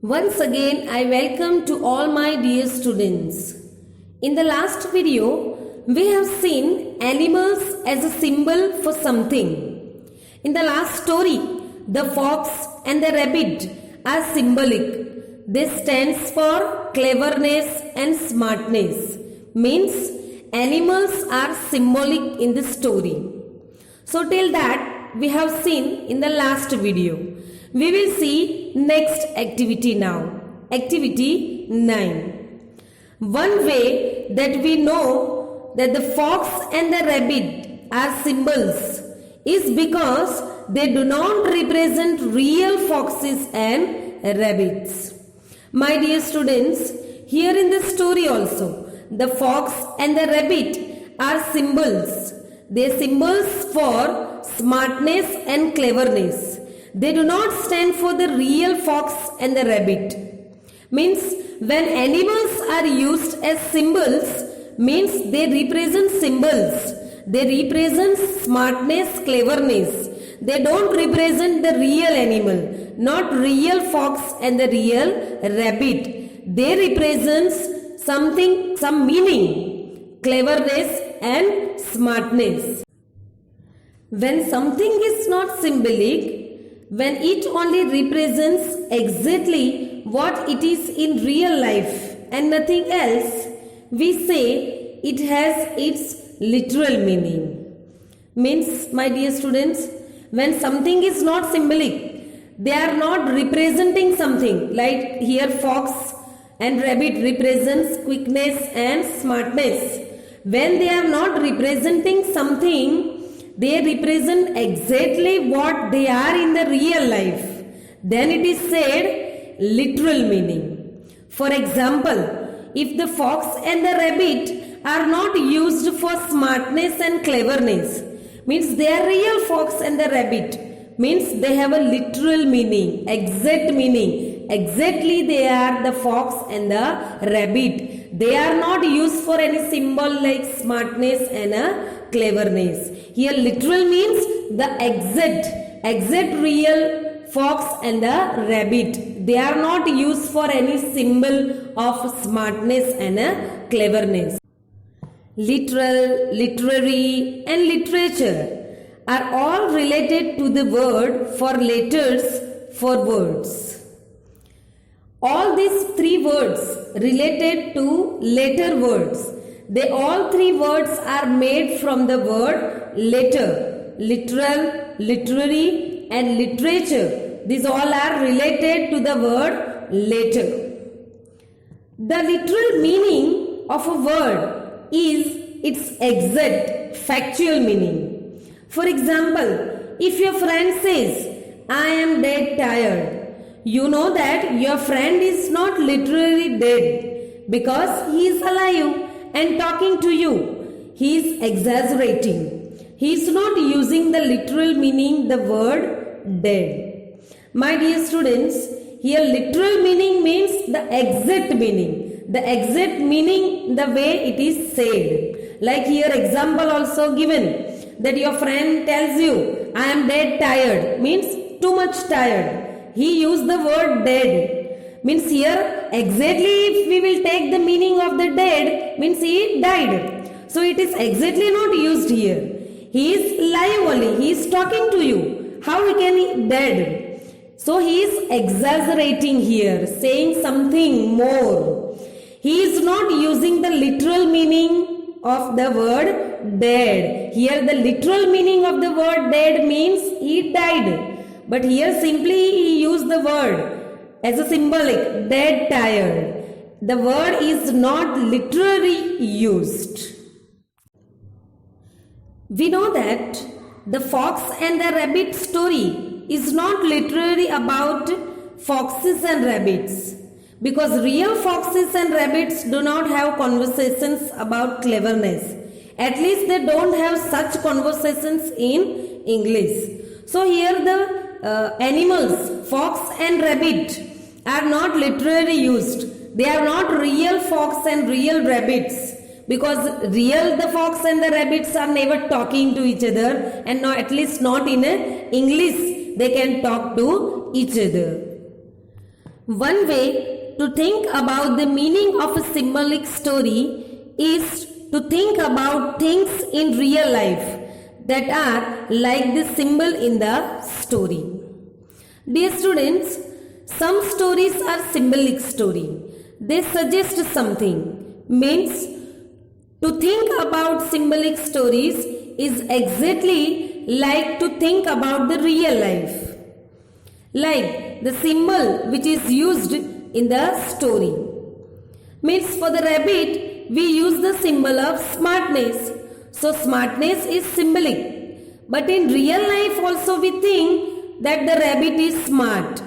Once again, I welcome to all my dear students. In the last video, we have seen animals as a symbol for something. In the last story, the fox and the rabbit are symbolic. They stands for cleverness and smartness. Means animals are symbolic in the story. So till that we have seen in the last video. We will see next activity now. Activity 9. One way that we know that the fox and the rabbit are symbols is because they do not represent real foxes and rabbits. My dear students, here in the story also, the fox and the rabbit are symbols. They are symbols for smartness and cleverness. They do not stand for the real fox and the rabbit. Means when animals are used as symbols, means they represent symbols. They represent smartness, cleverness. They don't represent the real animal, not real fox and the real rabbit. They represent something, some meaning, cleverness and smartness. When something is not symbolic, when it only represents exactly what it is in real life and nothing else, we say it has its literal meaning. Means, my dear students, when something is not symbolic, they are not representing something. Like here fox and rabbit represents quickness and smartness. When they are not representing something, they represent exactly what they are in the real life. Then it is said literal meaning. For example, if the fox and the rabbit are not used for smartness and cleverness, means they are real fox and the rabbit, means they have a literal meaning, exact meaning. Exactly they are the fox and the rabbit. They are not used for any symbol like smartness and cleverness. Here literal means the exact real fox and the rabbit. They are not used for any symbol of smartness and cleverness. Literal, literary and literature are all related to the word for letters for words. All these three words related to letter words. They all three words are made from the word letter. Literal, literary and literature. These all are related to the word letter. The literal meaning of a word is its exact factual meaning. For example, if your friend says, I am dead tired, you know that your friend is not literally dead because he is alive and talking to you. He is exaggerating. He is not using the literal meaning, the word dead. My dear students, here literal meaning means the exact meaning. The exact meaning the way it is said. Like here example also given that your friend tells you, I am dead tired, means too much tired. He used the word dead. Means here exactly if we will take the meaning of the dead, means he died. So it is exactly not used here. He is live only. He is talking to you. How he can be dead? So he is exaggerating here, saying something more. He is not using the literal meaning of the word dead. Here the literal meaning of the word dead means he died. But here simply he used the word as a symbolic, dead tired. The word is not literally used. We know that the fox and the rabbit story is not literally about foxes and rabbits. Because real foxes and rabbits do not have conversations about cleverness. At least they don't have such conversations in English. So here the animals, fox and rabbit, are not literally used. They are not real fox and real rabbits. Because the fox and the rabbits are never talking to each other, and not, at least not in English they can talk to each other. One way to think about the meaning of a symbolic story is to think about things in real life that are like the symbol in the story. Dear students, some stories are symbolic story. They suggest something. Means to think about symbolic stories is exactly like to think about the real life. Like the symbol which is used in the story. Means for the rabbit, we use the symbol of smartness. So smartness is symbolic. But in real life also we think that the rabbit is smart.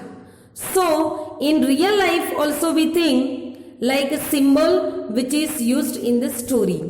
So in real life also we think like a symbol which is used in the story.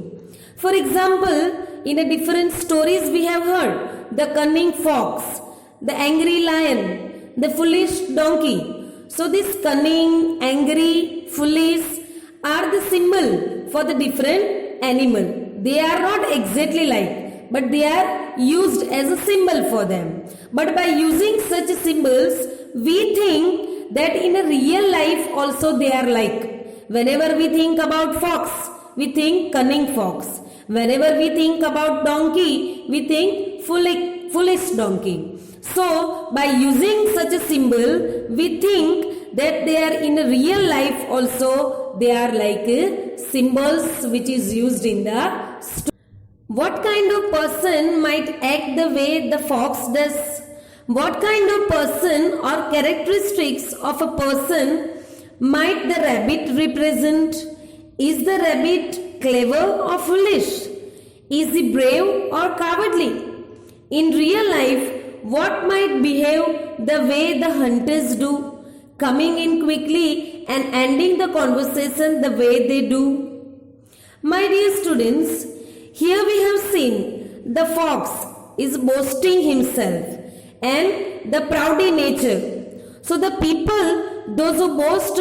For example, in a different stories we have heard the cunning fox, the angry lion, the foolish donkey. So this cunning, angry, foolish are the symbol for the different animal. They are not exactly like, but they are used as a symbol for them. But by using such symbols, we think that in a real life also they are like. Whenever we think about fox, we think cunning fox. Whenever we think about donkey, we think foolish donkey. So, by using such a symbol, we think that they are in a real life also, they are like symbols which is used in the story. What kind of person might act the way the fox does? What kind of person or characteristics of a person might the rabbit represent? Is the rabbit clever or foolish? Is he brave or cowardly? In real life, what might behave the way the hunters do, coming in quickly and ending the conversation the way they do? My dear students, here we have seen the fox is boasting himself and the proudy nature. So the people, those who boast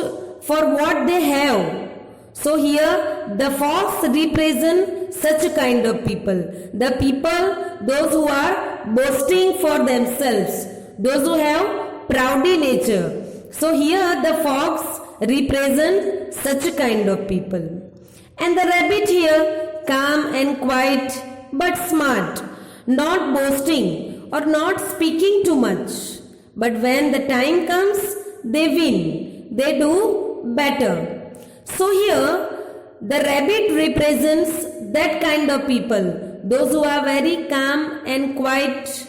for what they have. So here the fox represents such a kind of people. The people, those who are boasting for themselves, those who have proudy nature. So here the fox represents such a kind of people. And the rabbit here, calm and quiet but smart, not boasting or not speaking too much. But when the time comes, they win. They do better. So here the rabbit represents that kind of people, those who are very calm and quiet,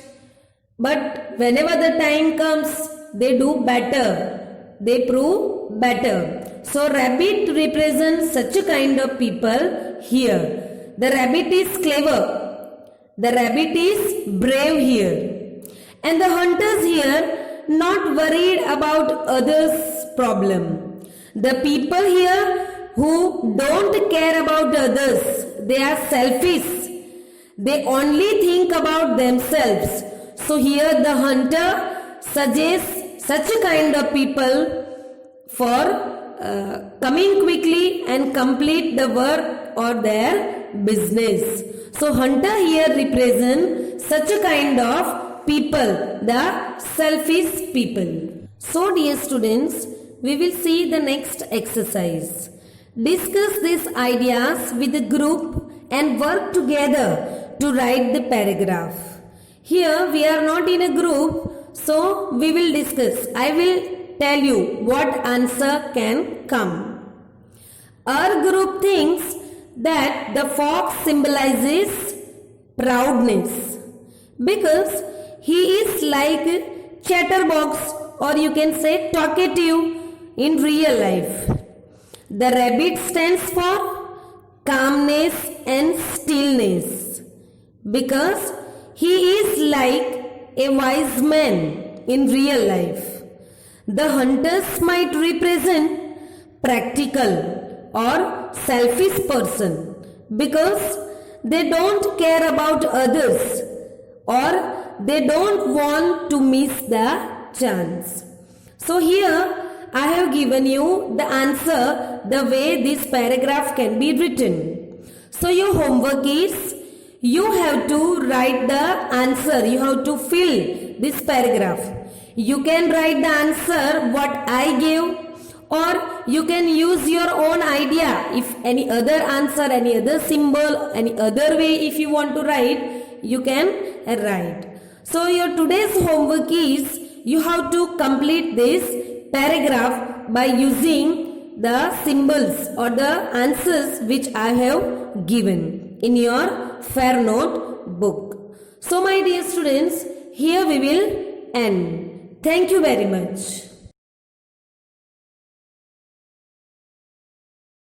but whenever the time comes, they do better, they prove better. So rabbit represents such a kind of people here. The rabbit is clever, the rabbit is brave here, and the hunters here not worried about others' problem. The people here who don't care about others, they are selfish. They only think about themselves. So here the hunter suggests such a kind of people for coming quickly and complete the work or their business. So hunter here represents such a kind of people, the selfish people. So dear students, we will see the next exercise. Discuss these ideas with the group and work together to write the paragraph. Here we are not in a group, so we will discuss. I will tell you what answer can come. Our group thinks that the fox symbolizes proudness because he is like chatterbox, or you can say talkative in real life. The rabbit stands for calmness and stillness because he is like a wise man in real life. The hunters might represent practical or selfish person because they don't care about others or they don't want to miss the chance. So here I have given you the answer the way this paragraph can be written. So your homework is you have to write the answer. You have to fill this paragraph. You can write the answer what I gave or you can use your own idea. If any other answer, any other symbol, any other way if you want to write, you can write. So your today's homework is you have to complete this paragraph by using the symbols or the answers which I have given in your fair note book. So my dear students, here we will end. Thank you very much.